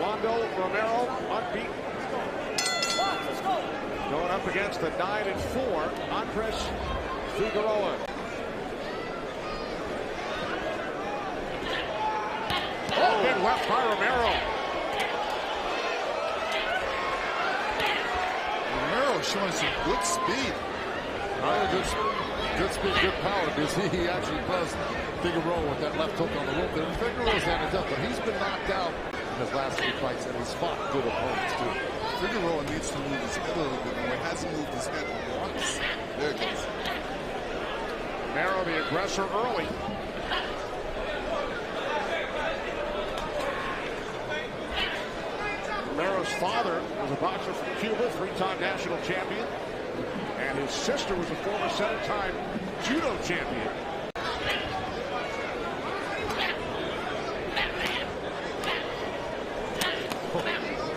Rolando Romero, unbeaten. Going up against the 9-4, Andres Figueroa. Oh, big left by Romero. Romero showing some good speed. Good speed, good power, because he actually buzzed Figueroa with that left hook on the rope there. Figueroa's had it up, but he's been knocked out in his last 3 fights, and he's fought good opponents too. Figueroa needs to move his head a little bit more. He hasn't moved his head once. There it goes. Romero, the aggressor, early. Romero's father was a boxer from Cuba, 3-time national champion. And his sister was a former 7-time judo champion.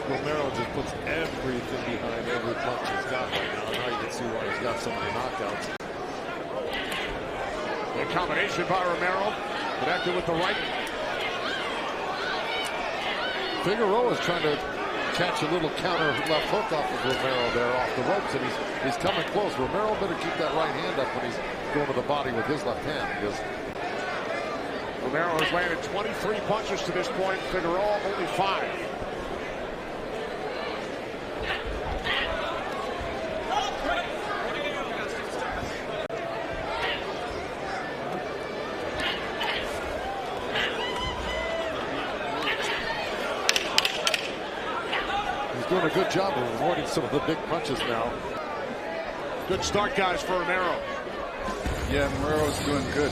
Romero just puts everything behind every punch he's got right now. Now you can see why he's got so many knockouts. The combination by Romero, connected with the right. Figueroa's trying to catch a little counter left hook off of Romero there off the ropes, and he's coming close. Romero better keep that right hand up when he's going to the body with his left hand, because Romero has landed 23 punches to this point. Figueroa only 5. doing a good job of avoiding some of the big punches now. Good start, guys, for Romero. Yeah, Romero's doing good.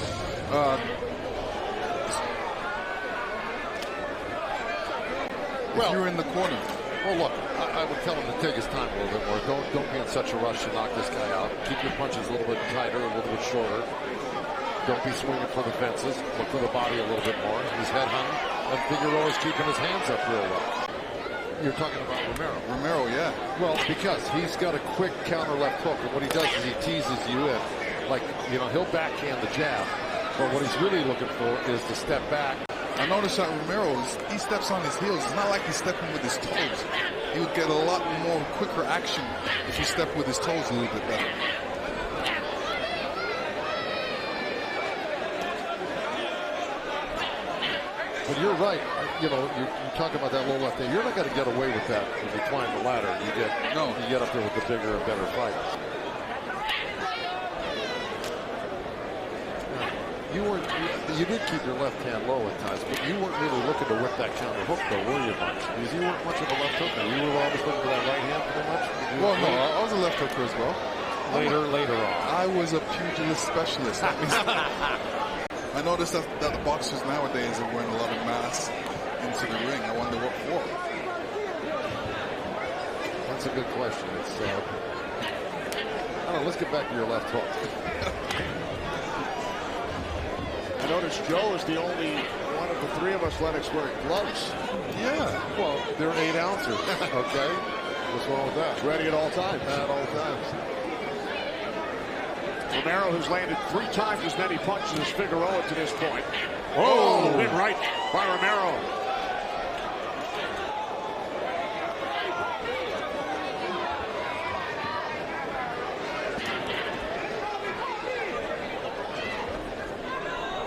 If you're in the corner. Well, look, I would tell him to take his time a little bit more. Don't be in such a rush to knock this guy out. Keep your punches a little bit tighter, a little bit shorter. Don't be swinging for the fences. Look for the body a little bit more. He's head hung, and Figueroa's keeping his hands up real well. You're talking about Romero. Romero, yeah. Well, because he's got a quick counter left hook, and what he does is he teases you in. Like, you know, he'll backhand the jab, but what he's really looking for is to step back. I noticed that Romero, he steps on his heels. It's not like he's stepping with his toes. He would get a lot more quicker action if he stepped with his toes a little bit better. But you're right. You know, you talk about that low left there. You're not going to get away with that when you climb the ladder. You get up there with the bigger and better fight. You did keep your left hand low at times, but you weren't really looking to whip that counter hook, though, were you, much? Because you weren't much of a left hooker. You were always looking for that right hand, pretty much. Well, no, I was a left hooker as well. Later on. I was a pugilist specialist. I noticed that the boxers nowadays are wearing a lot of masks into the ring. I wonder what for. That's a good question. It's, I don't know, let's get back to your left hook. I noticed Joe is the only one of the three of us Lennox wearing gloves. Yeah, well, they're 8 ounces, okay? What's wrong with that? Ready at all times. At all times. Romero has landed 3 times as many punches as Figueroa to this point. Oh, big right by Romero.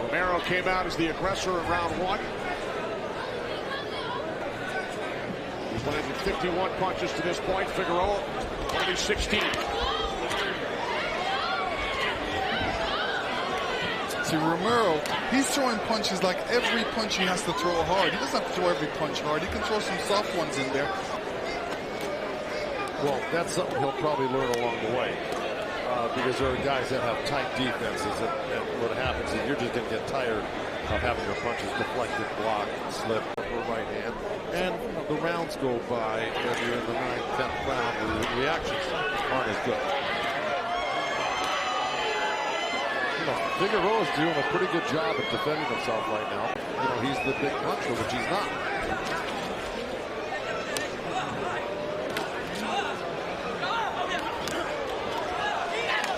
Romero came out as the aggressor in round 1. He's landed 51 punches to this point. Figueroa only 16. See, Romero, he's throwing punches like every punch he has to throw hard. He doesn't have to throw every punch hard. He can throw some soft ones in there. Well, that's something he'll probably learn along the way. Because there are guys that have tight defenses, and what happens is you're just going to get tired of having your punches deflected, blocked, slip, or right hand. And the rounds go by, and you're in the 9th, 10th round, where the reactions aren't as good. Figueroa is doing a pretty good job at defending himself right now. You know, he's the big puncher, which he's not.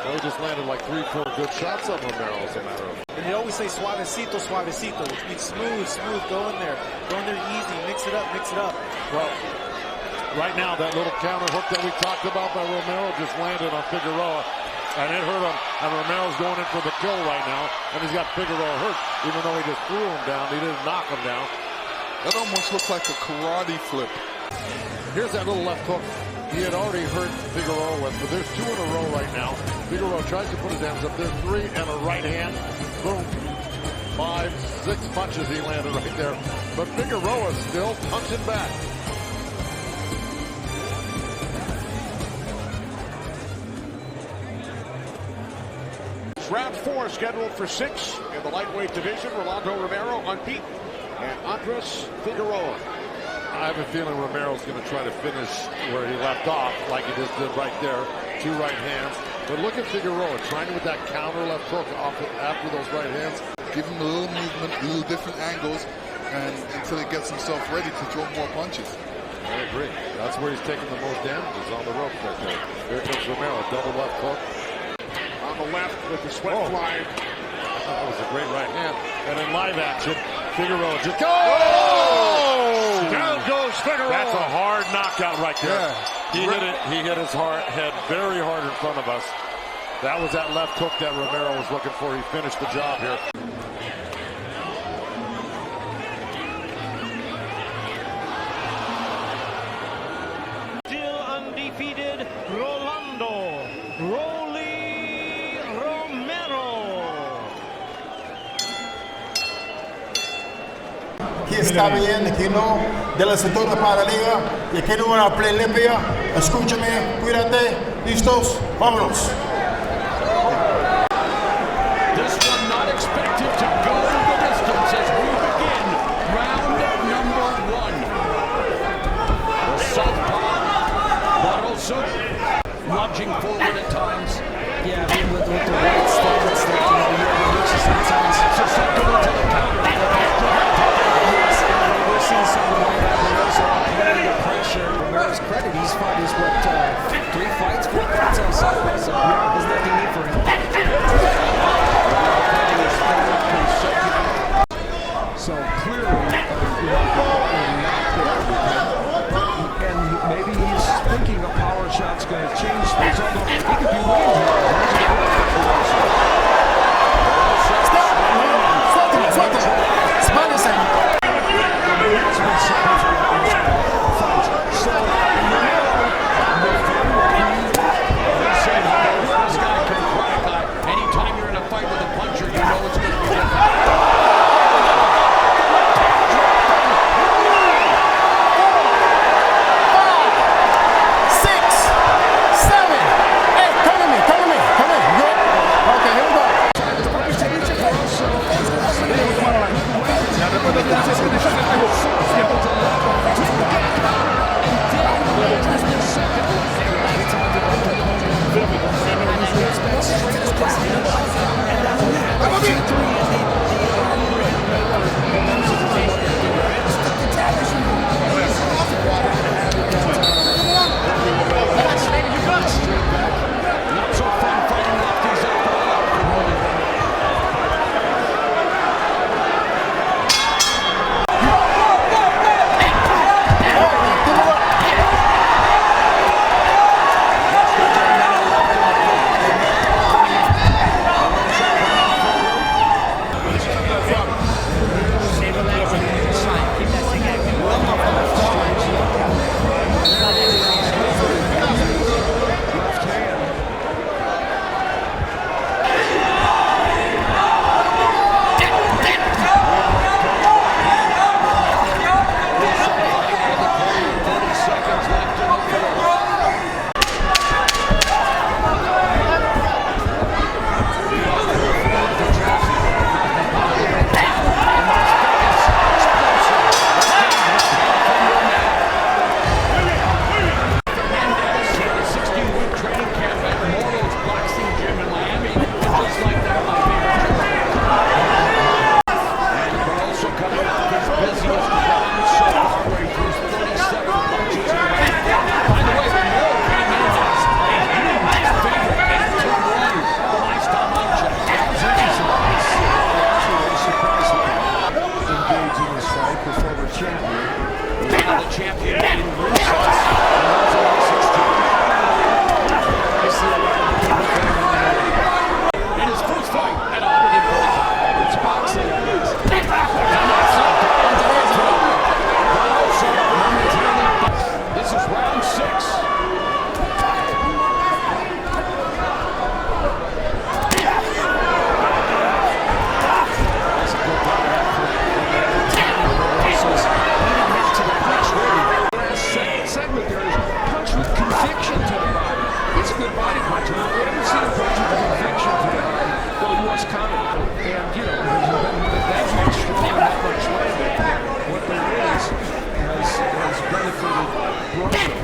Well, he just landed like 3-4 good shots on Romero, as a matter of fact. And they always say suavecito, suavecito, which means smooth, smooth, go in there easy, mix Mix it up, mix it up. Well, right now, that little counter hook that we talked about by Romero just landed on Figueroa, and it hurt him. And Romero's going in for the kill right now, and he's got Figueroa hurt, even though he just threw him down. He didn't knock him down. That almost looked like a karate flip. Here's that little left hook he had already hurt Figueroa with, but there's 2 in a row right now. Figueroa tries to put his hands up. There's 3 and a right hand. Boom. 5, 6 punches he landed right there. But Figueroa still punching back. Round 4 scheduled for 6 in the lightweight division. Rolando Romero unbeaten, and Andres Figueroa. I have a feeling Romero's going to try to finish where he left off, like he just did right there. 2 right hands. But look at Figueroa trying with that counter left hook off after those right hands. Give him a little movement, a little different angles, and until he gets himself ready to throw more punches. I agree. That's where he's taking the most damages on the rope right there. Here comes Romero, double left hook. On the left with the sweat flying. That was a great right hand. And in live action, Figueroa just goes! Down goes Figueroa. That's a hard knockout right there. Yeah. He hit it. He hit his head very hard in front of us. That was that left hook that Romero was looking for. He finished the job here. Still undefeated, Rolando Romero. Aquí está bien, aquí no, de la cintura para arriba, y aquí no una play limpia. Escúchame, cuídate, listos, vámonos. This one not expected to go the distance as we begin round number 1. The southpaw, Barroso, lunging forward at times. Yeah, I mean, with the right stance, like, you know, you're reaching sometimes. Susceptible to the counter. Yes, and we're seeing something like that. Barroso applying the pressure. Romero's credit, he's fought his, 3 fights, 4 fights on Southpaw. So Now the champion in recess. In his first fight at 145. It's boxing. This is round 6. Segment there is punch with conviction to the body. It's a good body punch. We haven't seen a punch with conviction to the body. Well, he was coming. And, you know, that much strong and that much landed. What there is has benefited Barroso.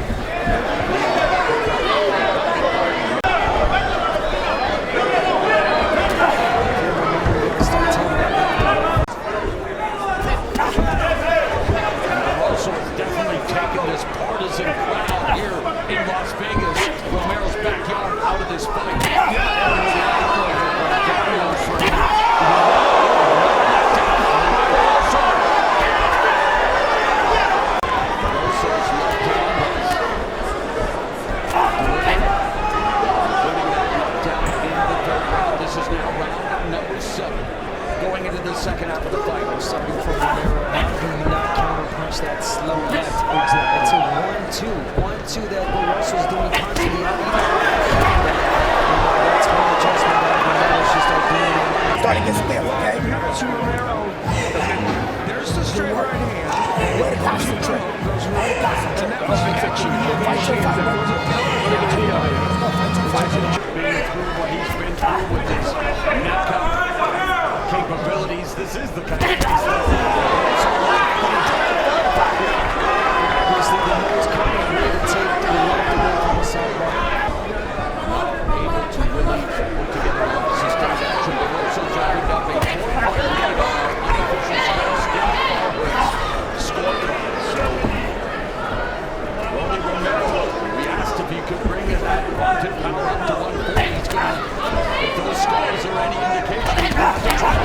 This partisan crowd here in Las Vegas, Romero's backyard, out of this fight. This is now round number 7. Going into the second half of the fight. Something from Romero. How do you not counter-punch that slow left? Exactly. It's a 1-2. 1-2 that Barroso's doing constantly. That's one adjustment that Romero should start doing. Starting to get still, okay? Romero. There's the straight right hand. Way to concentrate. And that was the action he initiated. There was a being through what he's been through with his knockout capabilities. This is the kind of obviously the nose coming away to take the left away from the sidebar. Able to really put together a sustained action. Barroso driving up a 4-point lead on unofficial scorecard. So Rolando Romero, we asked if he could bring that vaunted power up to 140. He's going to, if those scores are any indication, he's going to try to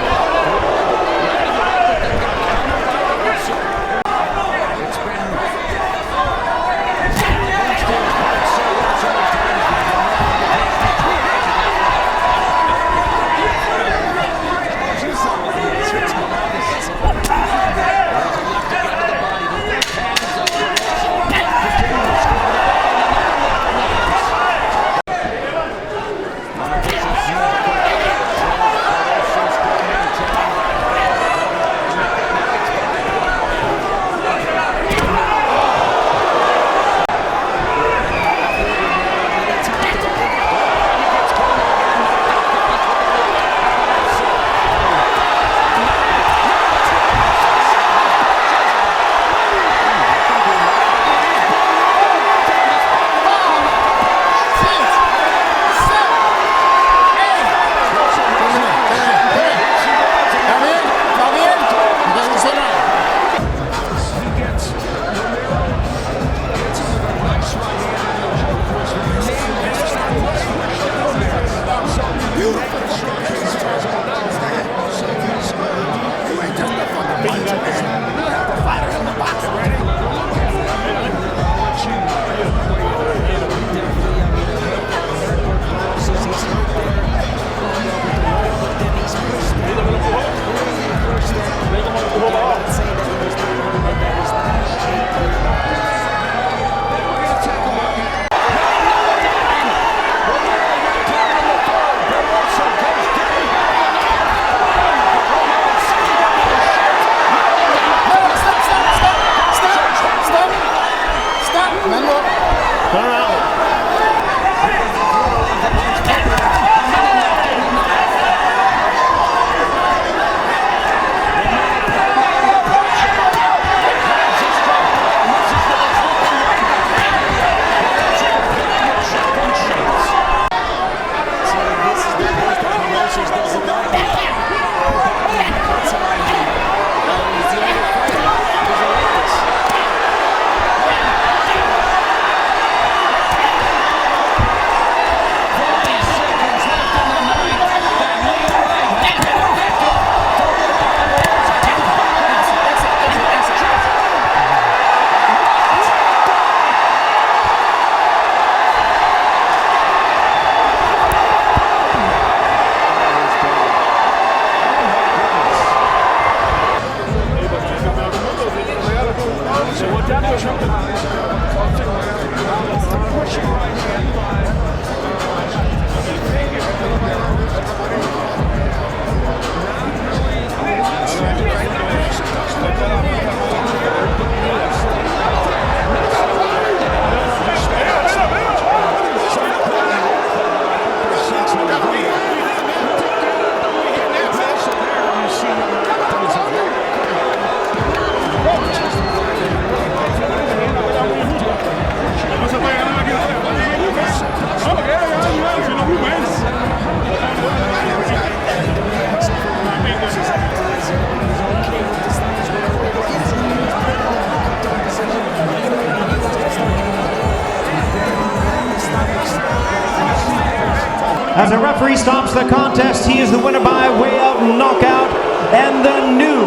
As the referee stops the contest, he is the winner by way of knockout and the new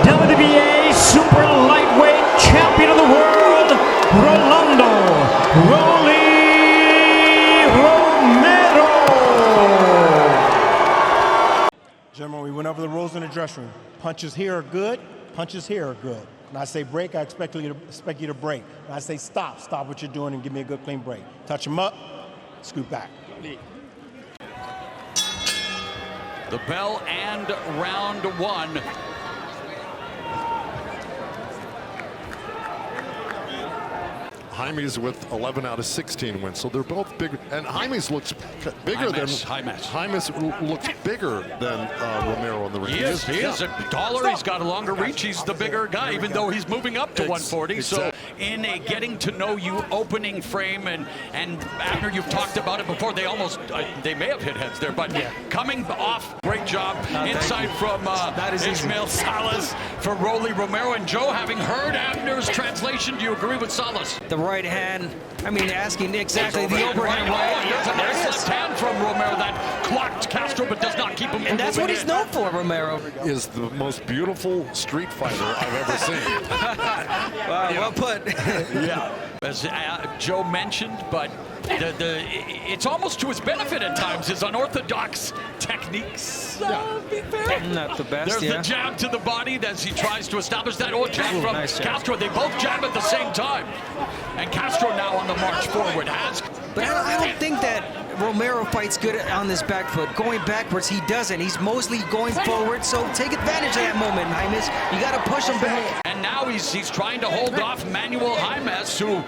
WBA Super Lightweight Champion of the World, Rolando Romero. Gentlemen, we went over the rules in the dressing room. Punches here are good, punches here are good. When I say break, I expect you to break. When I say stop, stop what you're doing and give me a good clean break. Touch them up, scoot back. The bell and round one. Jaimes with 11 out of 16 wins, so they're both big. And Jaimes looks bigger Jaimes. Jaimes looks bigger than Romero in the ring. He is a taller. He's got a longer reach. He's the bigger guy, even though he's moving up to 140. Exactly. So in a getting to know you opening frame, and Abner, you've talked about it before. They almost they may have hit heads there, but coming off, great job inside from Ismael Salas for Rolly Romero. And Joe, having heard Abner's translation, do you agree with Salas? The right hand, I mean, asking exactly the overhand right. There's a nice left hand from Romero that clocked Castro, but does not keep him. And that's what he's known for, Romero. Is the most beautiful street fighter I've ever seen. Wow, well put. Yeah, as Joe mentioned, but it's almost to his benefit at times, his unorthodox techniques. Be fair. Not the best, There's the jab to the body as he tries to establish that jab from nice Castro. They both jab at the same time. And Castro now on the march forward has. But I don't think that Romero fights good on this back foot. Going backwards, he doesn't. He's mostly going forward, so take advantage of that moment, Jaimes. You got to push him back. And now he's trying to hold off Manuel Jaimes, who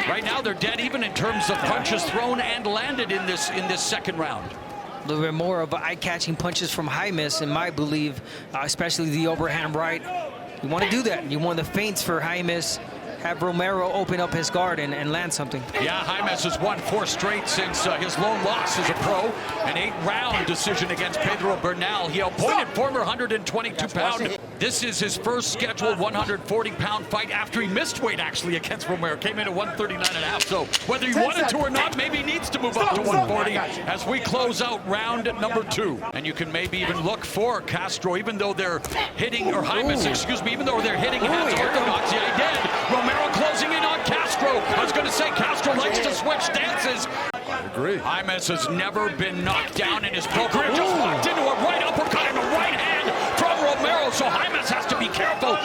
right now they're dead even in terms of punches thrown and landed in this second round. A little bit more of eye-catching punches from Jaimes, in my belief, especially the overhand right. You want to do that. You want the feints for Jaimes. Have Romero open up his guard and land something. Yeah, Jaimes has won 4 straight since his lone loss as a pro. An 8-round decision against Pedro Bernal. He appointed former 122-pound. This is his first scheduled 140-pound fight after he missed weight, actually, against Romero. Came in at 139.5. So whether he wanted to or not, maybe he needs to move up to 140 as we close out round number 2. And you can maybe even look for Castro, even though they're hitting, or Jaimes, excuse me, even though they're hitting heads orthodox. Yeah, he did. Romero closing in on Castro. I was going to say Castro likes to switch stances. I agree. Jaimes has never been knocked down in his pro career. Just locked into a right uppercut and a right hand from Romero. So Jaimes has to be careful.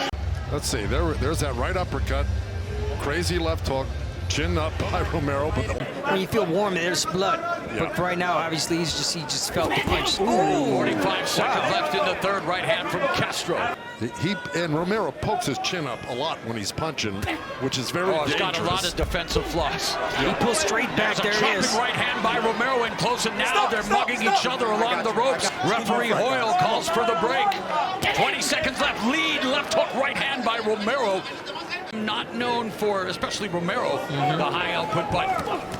Let's see. There's that right uppercut. Crazy left hook. Chin up by Romero. But when you feel warm, there's blood. Yeah. But right now, obviously, he just felt the punch. 45 seconds left in the third. Right hand from Castro. And Romero pokes his chin up a lot when he's punching, which is very dangerous. He's got a lot of defensive flaws. He pulls straight back. There it is. Right hand by Romero in close, and now they're mugging each other along the ropes. Referee Hoyle calls for the break. 20 seconds left. Lead left hook right hand by Romero. Not known for, especially Romero, the high output, but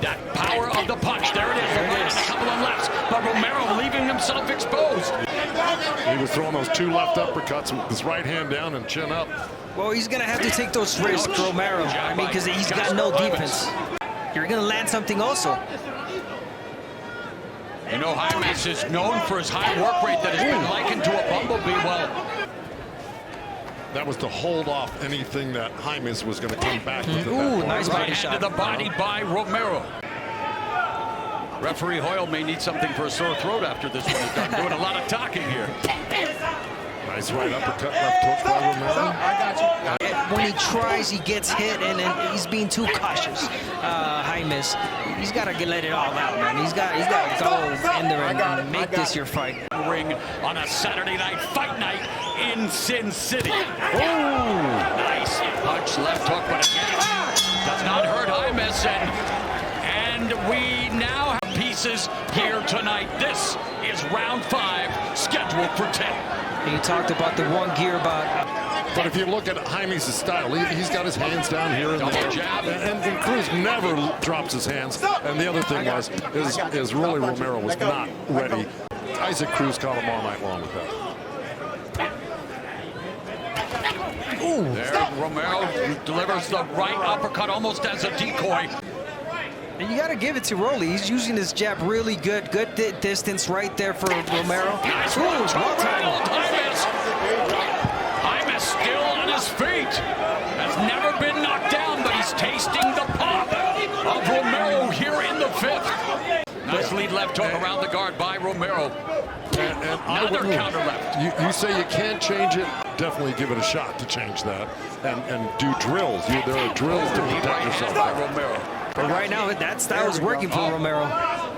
that power of the punch. There it is. A couple of lefts, but Romero leaving himself exposed. He was throwing those 2 left uppercuts with his right hand down and chin up. Well, he's going to have to take those risks, Romero. I mean, because he's got no defense. You're going to land something also. You know, Jaimes is known for his high work rate that has been likened to a bumblebee. Well, that was to hold off anything that Jaimes was going to come back with. Nice body shot. To the body by Romero. Referee Hoyle may need something for a sore throat after this one is done. Doing a lot of talking here. Nice right uppercut, left hook by Romero. I got you. when he tries, he gets hit, and then he's being too cautious. Jaimes, he's got to let it all out, man. He's got to go in there and make this your fight. Ring on a Saturday night fight night in Sin City. Nice punch, left hook, but again, does not hurt Jaimes, and we now have pieces here tonight. This is round 5, scheduled for 10. He talked about the one gear But if you look at Jaimes' style, he's got his hands down here. Jab. And Cruz never drops his hands. And the other thing is really Romero was not ready. Isaac Cruz caught him all night long with that. There, Romero delivers the right uppercut almost as a decoy. And you got to give it to Rolly. He's using his jab really good. Good distance right there for Romero. Nice one time. Jaimes still on his feet. Has never been knocked down, but he's tasting the pop of Romero here in the 5th. Nice lead left hook around the guard by Romero. And another counter left. You say you can't change it. Definitely give it a shot to change that and do drills. There are drills to protect yourself. By Romero. But right now, that style is working for Romero.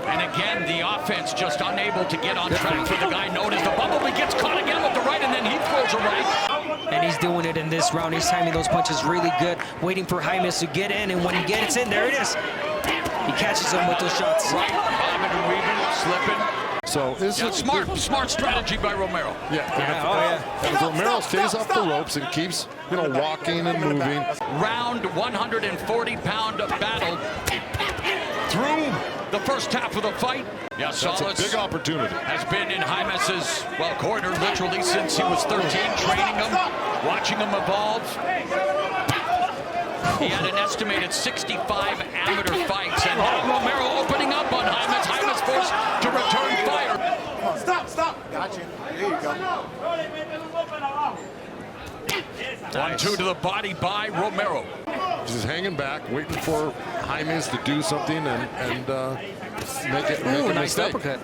And again, the offense just unable to get on track for the guy known as the Bumblebee. Gets caught again with the right, and then he throws a right. And he's doing it in this round. He's timing those punches really good, waiting for Jaimes to get in, and when he gets in, there it is. He catches him with those shots. Right, bobbing and weaving, slipping. So it's smart strategy by Romero. And if Romero stays off the ropes and keeps, walking and moving. Round 140-pound battle through the first half of the fight. That's a big opportunity. Has been in Jaimes's, corner literally since he was 13, training him, watching him evolve. He had an estimated 65 amateur fights, and Romero opening up on Jaimes. Jaimes forced to return fire. Stop. Gotcha. There you go. 1-2 to the body by Romero. Just hanging back, waiting for Jaimes to do something and make a nice mistake. uppercut.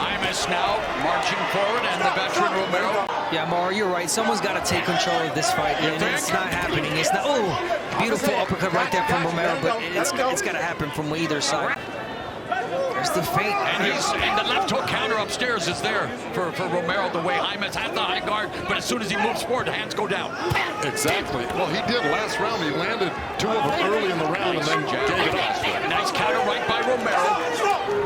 Jaimes now marching forward, and the veteran Romero. Yeah, Mauro, you're right. Someone's got to take control of this fight, and it's not happening. It's not. Oh, beautiful uppercut right there from Romero, but it's got to happen from either side. There's the feint. And the left hook counter upstairs is there for Romero, the way Jaimes had the high guard, but as soon as he moves forward, the hands go down. Exactly. Well, he did last round. He landed 2 of them early in the round and then gave it off. Nice counter right by Romero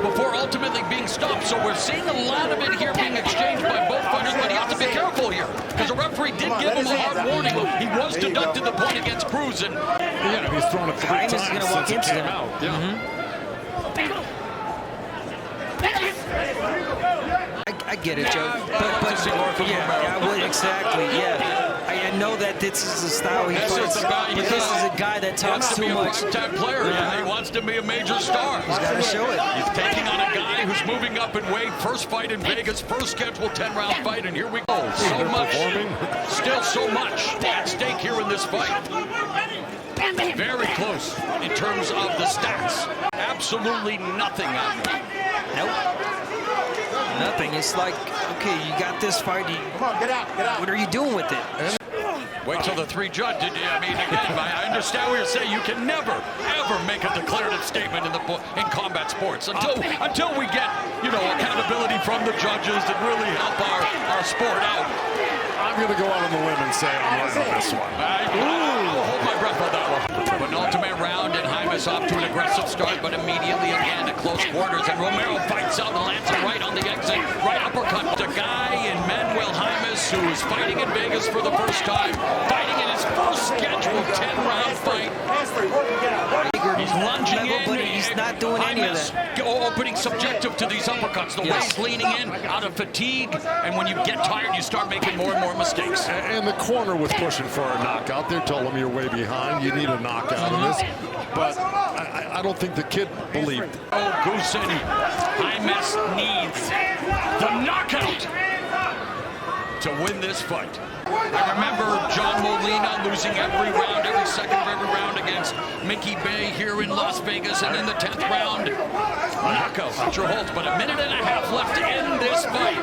before ultimately being stopped. So we're seeing a lot of it here being exchanged by both fighters, but he has to be careful here because the referee did give him a hard warning. He was deducted the point against Cruz, and he's thrown it 3 times is going to walk into came him. out. Yeah. I get it, Joe. But I would exactly. Yeah, I know that this is the style he fights, but this is a guy that talks too much. Player, and he wants to be a major star. He's got to show it. He's taking on a guy who's moving up in weight. First fight in Vegas, first scheduled 10-round fight, and here we go. So much, still so much at stake here in this fight. Very close in terms of the stats. Absolutely nothing on them. Nope. Nothing. It's like, okay, you got this fight. Come on, get out. What are you doing with it? Wait till the 3 judge. I mean, again, I understand what you're saying. You can never, ever make a declarative statement in combat sports until we get, accountability from the judges that really help our sport out. I'm going to go out on the limb and say I'm running this one. I'll hold my breath on that one. Penultimate round, and Jaimes off to an aggressive start, but immediately again at close quarters, and Romero fights out and lands it right on the exit, right uppercut. The guy in Manuel Jaimes, who is fighting in Vegas for the first time, fighting in his first scheduled 10-round fight. He's lunging in, but he's not doing any of that. Opening subjective to these uppercuts. The way he's leaning in out of fatigue, and when you get tired, you start making more and more mistakes. And the corner was pushing for a knockout. They told him you're way behind. You need a knockout in this. But I don't think the kid believed. Oh, Goosen. Jaimes needs the knockout to win this fight. I remember John Molina losing every second of every round against Mickey Bay here in Las Vegas, and in the 10th round, knockout. Future holds, but a minute and a half left in this fight.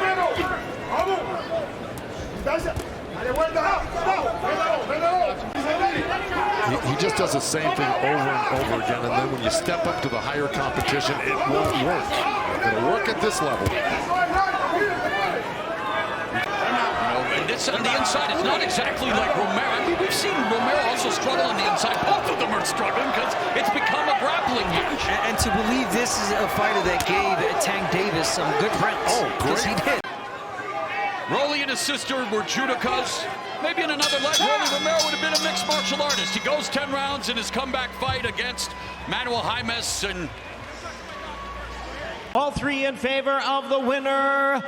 He just does the same thing over and over again, and then when you step up to the higher competition, it won't work. It'll work at this level. And this on the inside, it's not exactly like Romero. I mean, we've seen Romero also struggle on the inside. Both of them are struggling because it's become a grappling match. And to believe this is a fighter that gave Tank Davis some good prints. Oh, because he did. Rolly and his sister were judokas. Maybe in another life, Rolly Romero would have been a mixed martial artist. He goes 10 rounds in his comeback fight against Manuel Jaimes. And All three in favor of the winner,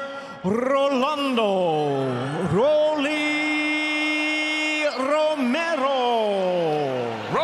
Rolando Rolly Romero.